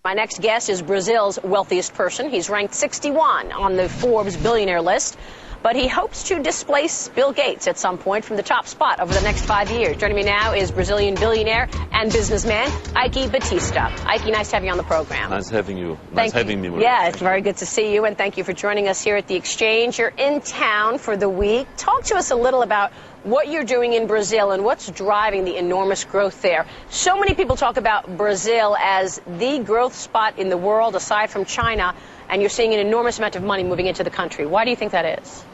My next guest is Brazil's wealthiest person. He's ranked 61 on the Forbes billionaire list, but he hopes to displace Bill Gates at some point from the top spot over the next 5 years. Joining me now is Brazilian billionaire and businessman Eike Batista. Eike, nice to have you on the program. Nice having you. Nice having me. Yeah, it's very good to see you, and thank you for joining us here at the Exchange. You're in town for the week. Talk to us a little about what you're doing in Brazil and what's driving the enormous growth there. So many people talk about Brazil as the growth spot in the world aside from China, and you're seeing an enormous amount of money moving into the country. Why do you think that is?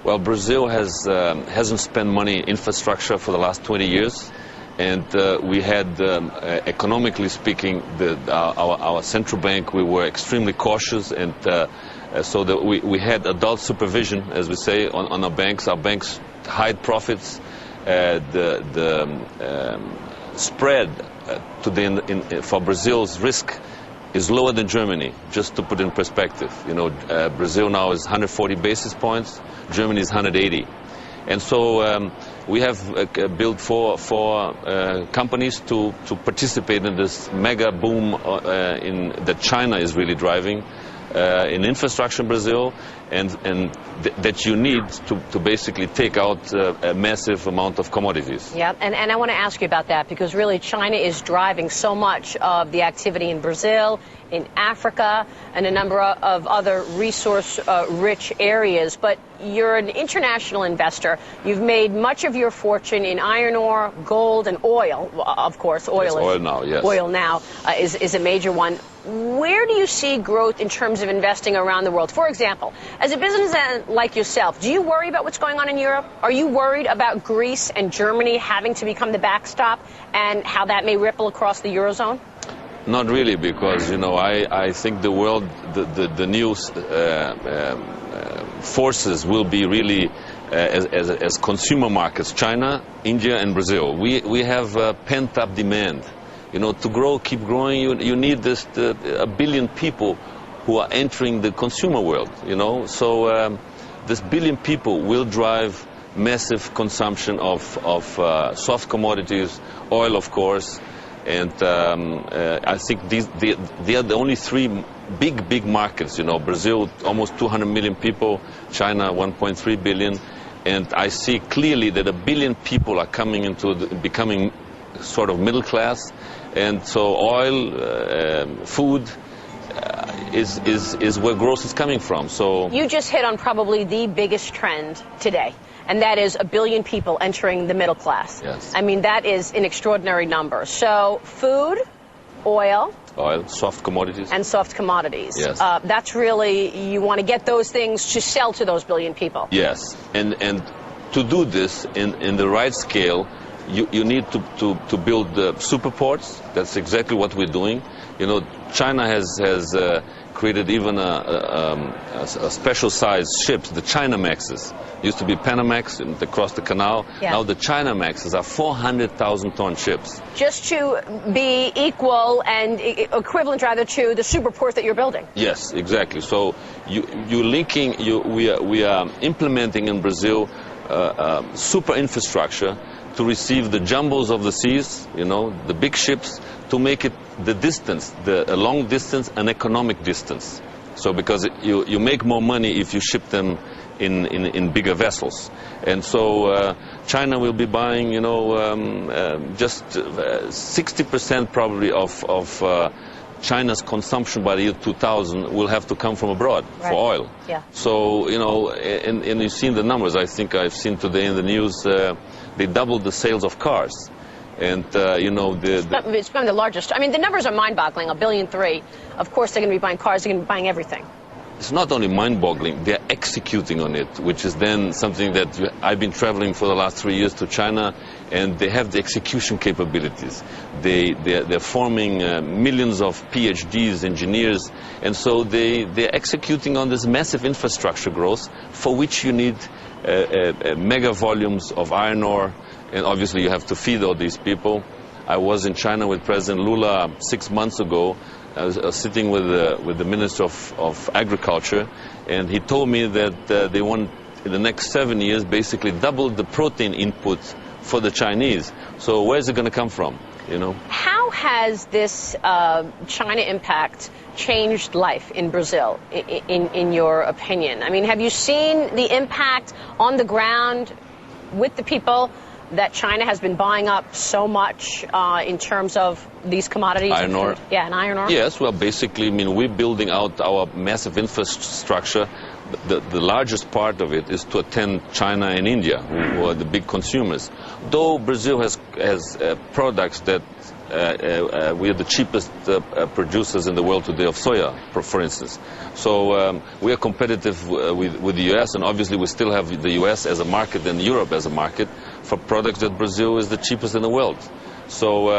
Well, Brazil hasn't spent money in infrastructure for the last 20 years, and we had, economically speaking, our central bank, we were extremely cautious, and so that we had adult supervision, as we say, on our banks. Our banks hide profits. The spread for Brazil's risk is lower than Germany, just to put in perspective. You know, Brazil now is 140 basis points, Germany is 180. And so we have built four companies to participate in this mega boom that China is really driving in infrastructure in Brazil, and that you need to basically take out a massive amount of commodities. Yeah, and I want to ask you about that, because really China is driving so much of the activity in Brazil, in Africa, and a number of other resource-rich areas. But you're an international investor. You've made much of your fortune in iron ore, gold, and oil. Of course, oil now is a major one. Where do you see growth in terms of investing around the world? For example, as a businessman like yourself, do you worry about what's going on in Europe? Are you worried about Greece and Germany having to become the backstop and how that may ripple across the Eurozone? Not really, because, you know, I think the world, the new forces will be really as consumer markets, China, India, and Brazil. We have pent-up demand. You know, to keep growing, you need a billion people who are entering the consumer world, you know. So this billion people will drive massive consumption of soft commodities, oil, of course. And I think they are the only three big markets, you know. Brazil, almost 200 million people, China, 1.3 billion. And I see clearly that a billion people are coming into becoming sort of middle class. And so oil, food is where growth is coming from. So you just hit on probably the biggest trend today, and that is a billion people entering the middle class. Yes. I mean, that is an extraordinary number. So food, oil, soft commodities. And soft commodities. Yes. That's really, you want to get those things to sell to those billion people. Yes. And to do this in the right scale, you need to build super ports. That's exactly what we're doing. You know, China has created even a special sized ships, the China Maxes. Used to be Panamax and across the canal. Yeah. Now the China Maxes are 400,000-ton ships. Just to be equal and equivalent, rather, to the super port that you're building. Yes, exactly. So we are implementing in Brazil super infrastructure to receive the jumbos of the seas, you know, the big ships, to make it the distance, a long distance, an economic distance. So because you make more money if you ship them in bigger vessels. And so China will be buying, you know, just 60% probably of China's consumption by the year 2000 will have to come from abroad for oil. Yeah. So, you know, and you've seen the numbers. I think I've seen today in the news they doubled the sales of cars. And, you know, it's become the largest. I mean, the numbers are mind-boggling, 1.3 billion. Of course, they're going to be buying cars. They're going to be buying everything. It's not only mind-boggling, they're executing on it, which is then something that I've been traveling for the last 3 years to China, and they have the execution capabilities. They're forming millions of PhDs, engineers, and so they're executing on this massive infrastructure growth, for which you need mega volumes of iron ore, and obviously you have to feed all these people. I was in China with President Lula 6 months ago. I was sitting with the Minister of Agriculture, and he told me that they want, in the next 7 years, basically double the protein input for the Chinese. So where's it going to come from, you know? How has this China impact changed life in Brazil, in your opinion? I mean, have you seen the impact on the ground with the people that China has been buying up so much in terms of these commodities? Iron ore? Yeah, and iron ore? Yes, well, basically, I mean, we're building out our massive infrastructure. The largest part of it is to attend China and India, who are the big consumers. Though Brazil has products that we are the cheapest producers in the world today of soya, for instance. So we are competitive with the U.S., and obviously we still have the U.S. as a market and Europe as a market for products that Brazil is the cheapest in the world. So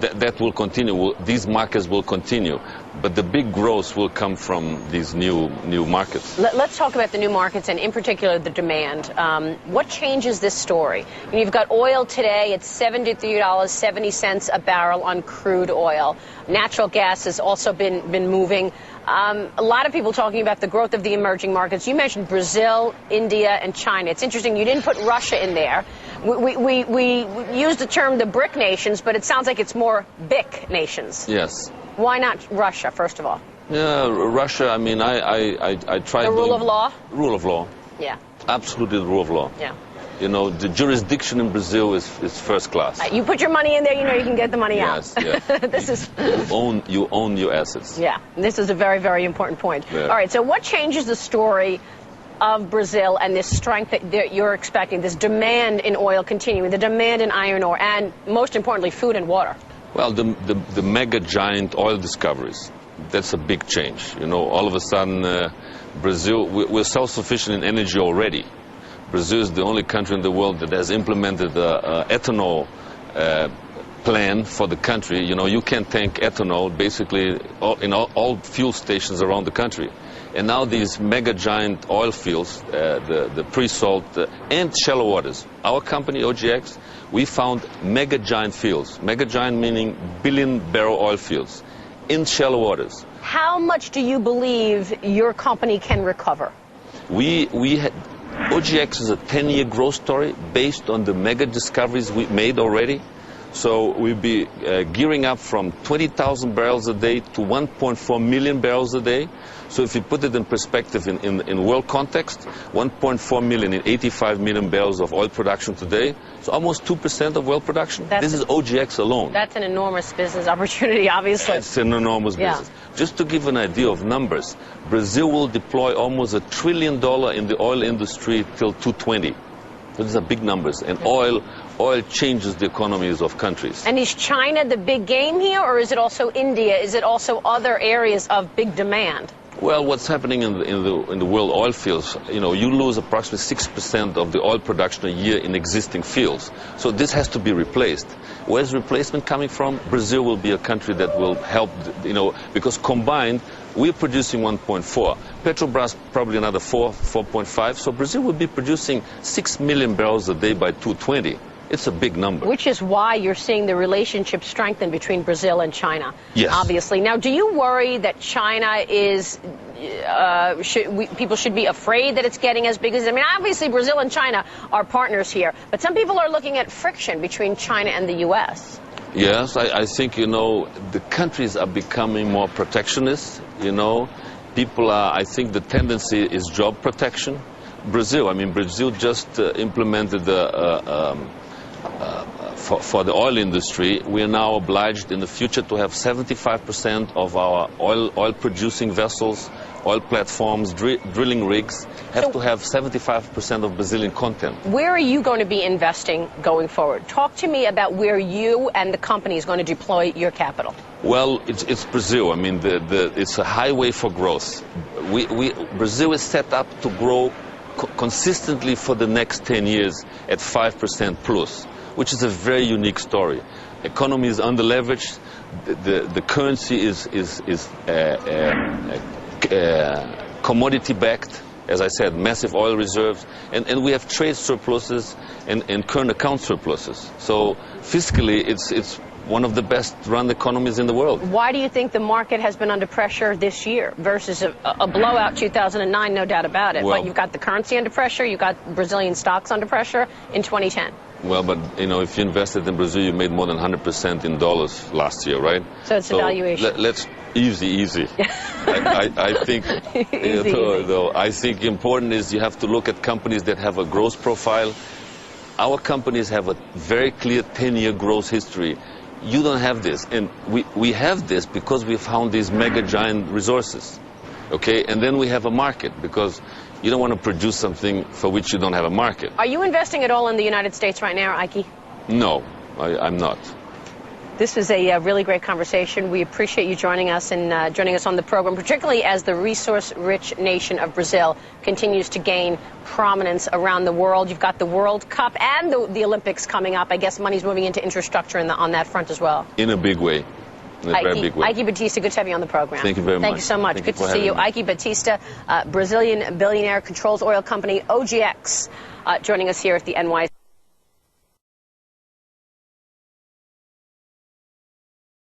that will continue. These markets will continue, but the big growth will come from these new markets. Let's talk about the new markets, and in particular the demand. What changes this story? You've got oil today, it's $73.70 a barrel on crude oil. Natural gas has also been moving. A lot of people talking about the growth of the emerging markets. You mentioned Brazil, India, and China. It's interesting you didn't put Russia in there. We use the term the BRIC nations, but it sounds like it's more BIC nations. Yes. Why not Russia, first of all? Yeah, Russia, I mean, I tried... The rule of law? Rule of law. Yeah. Absolutely the rule of law. Yeah. You know, the jurisdiction in Brazil is first class. You put your money in there, you know you can get the money out. Yes, yes. This is... You own your assets. Yeah, this is a very, very important point. Yeah. All right, so what changes the story of Brazil and this strength that you're expecting, this demand in oil continuing, the demand in iron ore, and most importantly, food and water? Well, the mega giant oil discoveries, that's a big change. You know, all of a sudden, Brazil, we're self-sufficient in energy already. Brazil is the only country in the world that has implemented an ethanol plan for the country. You know, you can tank ethanol basically in all fuel stations around the country. And now these mega giant oil fields, the pre-salt and shallow waters. Our company, OGX, we found mega giant fields. Mega giant meaning billion-barrel oil fields in shallow waters. How much do you believe your company can recover? OGX is a 10-year growth story based on the mega discoveries we made already. So we'll be gearing up from 20,000 barrels a day to 1.4 million barrels a day. So if you put it in perspective in world context, 1.4 million in 85 million barrels of oil production today, so almost 2% of world production. This is OGX alone. That's an enormous business opportunity, obviously. It's an enormous business. Just to give an idea of numbers, Brazil will deploy almost $1 trillion in the oil industry till 2020. Those are big numbers, and oil changes the economies of countries. And is China the big game here, or is it also India? Is it also other areas of big demand? Well, what's happening in the world oil fields, you know, you lose approximately 6% of the oil production a year in existing fields. So this has to be replaced. Where's replacement coming from? Brazil will be a country that will help, you know, because combined, we're producing 1.4. Petrobras probably another 4.5. So Brazil will be producing 6 million barrels a day by 2020. It's a big number. Which is why you're seeing the relationship strengthen between Brazil and China. Yes. Obviously. Now, do you worry that China is, people should be afraid that it's getting as big as, I mean, obviously Brazil and China are partners here, but some people are looking at friction between China and the U.S. Yes, I think, you know, the countries are becoming more protectionist, you know. People are, I think the tendency is job protection. Brazil just implemented for the oil industry, we are now obliged in the future to have 75% of our oil-producing vessels, oil platforms, drilling rigs, have to have 75% of Brazilian content. Where are you going to be investing going forward? Talk to me about where you and the company is going to deploy your capital. Well, it's Brazil. I mean, it's a highway for growth. Brazil is set up to grow consistently for the next 10 years at 5% plus, which is a very unique story. Economy is under-leveraged. The currency is commodity-backed. As I said, massive oil reserves. And we have trade surpluses and current account surpluses. So fiscally, it's one of the best-run economies in the world. Why do you think the market has been under pressure this year versus a blowout 2009, no doubt about it? Well, but you've got the currency under pressure, you've got Brazilian stocks under pressure in 2010. Well, but if you invested in Brazil, you made more than 100% in dollars last year, right? So it's a valuation. Let's easy. I think though I think important is you have to look at companies that have a growth profile. Our companies have a very clear 10-year growth history. You don't have this, and we have this because we found these mega giant resources. Okay, and then we have a market, because you don't want to produce something for which you don't have a market. Are you investing at all in the United States right now, Eike? No, I'm not. This is a really great conversation. We appreciate you joining us and joining us on the program, particularly as the resource-rich nation of Brazil continues to gain prominence around the world. You've got the World Cup and the Olympics coming up. I guess money's moving into infrastructure on that front as well. In a big way. In a very big way. Eike Batista, good to have you on the program. Thank you very much. Thank you so much. Good to see you. Eike Batista, Brazilian billionaire, controls oil company OGX, joining us here at the NYC.